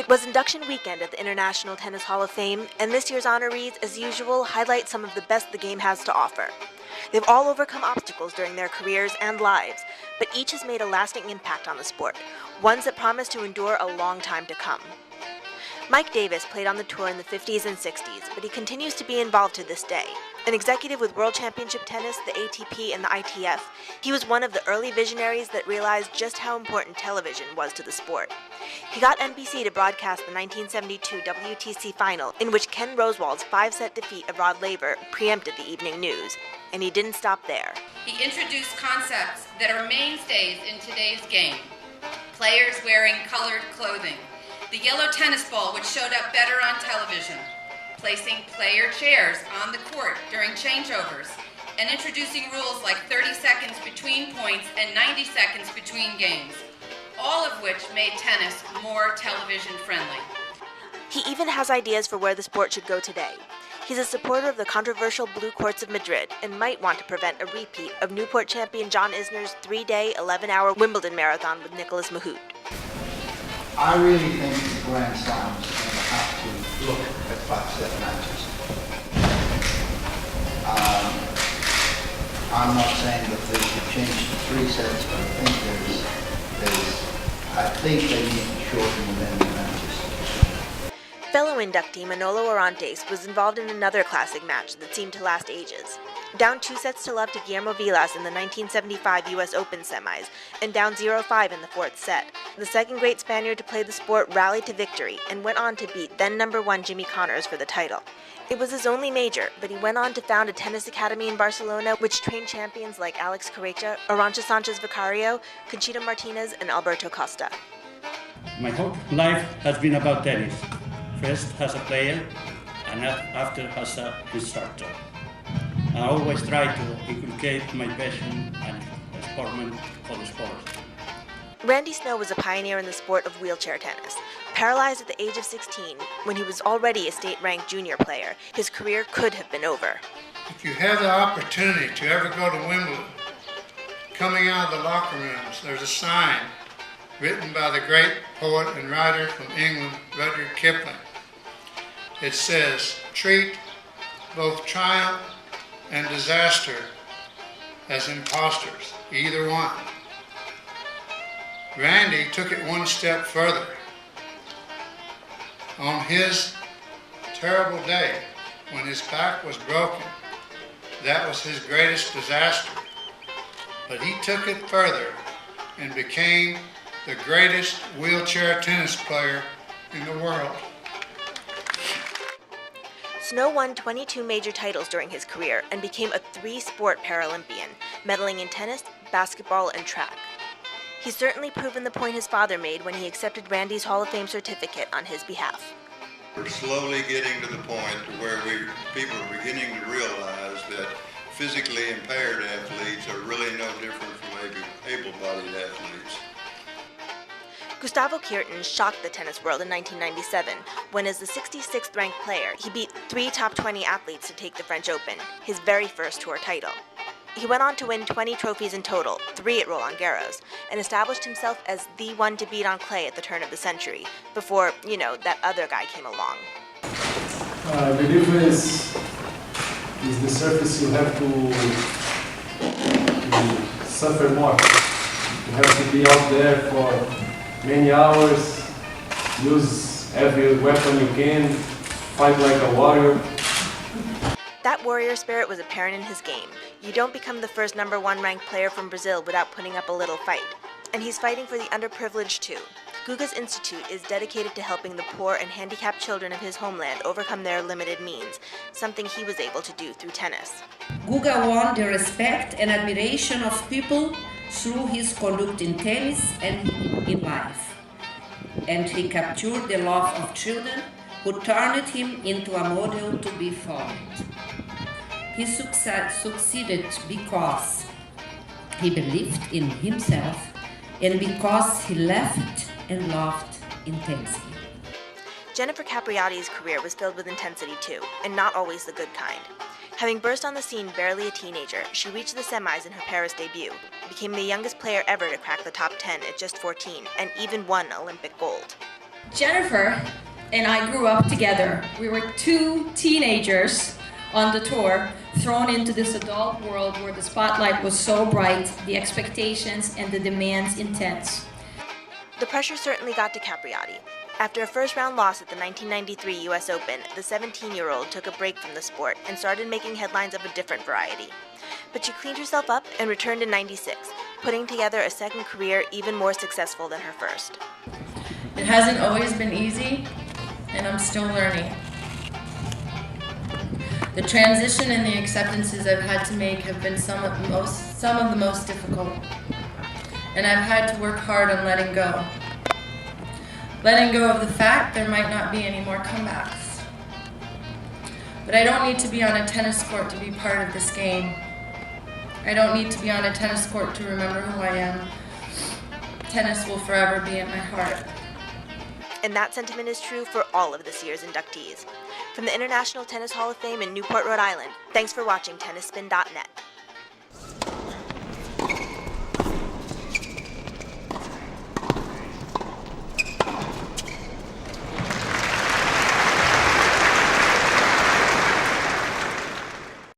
It was induction weekend at the International Tennis Hall of Fame, and this year's honorees, as usual, highlight some of the best the game has to offer. They've all overcome obstacles during their careers and lives, but each has made a lasting impact on the sport, ones that promise to endure a long time to come. Mike Davis played on the tour in the 50s and 60s, but he continues to be involved to this day. An executive with World Championship Tennis, the ATP, and the ITF, he was one of the early visionaries that realized just how important television was to the sport. He got NBC to broadcast the 1972 WTC final, in which Ken Rosewall's 5-set defeat of Rod Laver preempted the evening news. And he didn't stop there. He introduced concepts that are mainstays in today's game. Players wearing colored clothing. The yellow tennis ball, which showed up better on television. Placing player chairs on the court during changeovers. And introducing rules like 30 seconds between points and 90 seconds between games. All of which made tennis more television friendly. He even has ideas for where the sport should go today. He's a supporter of the controversial Blue Courts of Madrid and might want to prevent a repeat of Newport champion John Isner's 3-day, 11-hour Wimbledon marathon with Nicolas Mahut. I really think the Grand Slams have to look at 5-set matches. I'm not saying that they should change to 3 sets, but I think they need to shorten the men's matches. Fellow inductee Manolo Orantes was involved in another classic match that seemed to last ages. Down 2-0 to Guillermo Vilas in the 1975 U.S. Open semis, and down 0-5 in the 4th set. The second great Spaniard to play the sport rallied to victory and went on to beat then number 1 Jimmy Connors for the title. It was his only major, but he went on to found a tennis academy in Barcelona which trained champions like Alex Corretja, Arantxa Sanchez Vicario, Conchita Martinez, and Alberto Costa. My whole life has been about tennis. First as a player, and after as an instructor. I always try to inculcate my passion and sportsman for the sport. Randy Snow was a pioneer in the sport of wheelchair tennis. Paralyzed at the age of 16, when he was already a state-ranked junior player, his career could have been over. If you have the opportunity to ever go to Wimbledon, coming out of the locker rooms, there's a sign written by the great poet and writer from England, Rudyard Kipling. It says, treat both triumph and disaster as imposters, either one. Randy took it one step further. On his terrible day, when his back was broken, that was his greatest disaster. But he took it further and became the greatest wheelchair tennis player in the world. Snow won 22 major titles during his career and became a 3-sport Paralympian, medaling in tennis, basketball, and track. He's certainly proven the point his father made when he accepted Randy's Hall of Fame certificate on his behalf. We're slowly getting to the point where people are beginning to realize that physically impaired athletes are really no different from able-bodied athletes. Gustavo Kuerten shocked the tennis world in 1997 when, as the 66th ranked player, he beat 3 top 20 athletes to take the French Open, his very first tour title. He went on to win 20 trophies in total, 3 at Roland Garros, and established himself as the one to beat on clay at the turn of the century, before, that other guy came along. The difference is the surface you have to suffer more. You have to be out there for many hours, use every weapon you can, fight like a warrior. That warrior spirit was apparent in his game. You don't become the first number 1 ranked player from Brazil without putting up a little fight. And he's fighting for the underprivileged too. Guga's Institute is dedicated to helping the poor and handicapped children of his homeland overcome their limited means, something he was able to do through tennis. Guga won the respect and admiration of people through his conduct in tennis and in life. And he captured the love of children who turned him into a model to be followed. He succeeded because he believed in himself and because he laughed and loved intensely. Jennifer Capriati's career was filled with intensity too, and not always the good kind. Having burst on the scene barely a teenager, she reached the semis in her Paris debut, became the youngest player ever to crack the top 10 at just 14, and even won Olympic gold. Jennifer and I grew up together. We were two teenagers on the tour, thrown into this adult world where the spotlight was so bright, the expectations and the demands intense. The pressure certainly got to Capriati. After a first-round loss at the 1993 U.S. Open, the 17-year-old took a break from the sport and started making headlines of a different variety. But she cleaned herself up and returned in '96, putting together a second career even more successful than her first. It hasn't always been easy, and I'm still learning. The transition and the acceptances I've had to make have been some of the most difficult, and I've had to work hard on letting go. Letting go of the fact there might not be any more comebacks. But I don't need to be on a tennis court to be part of this game. I don't need to be on a tennis court to remember who I am. Tennis will forever be in my heart. And that sentiment is true for all of this year's inductees. From the International Tennis Hall of Fame in Newport, Rhode Island, thanks for watching TennisSpin.net.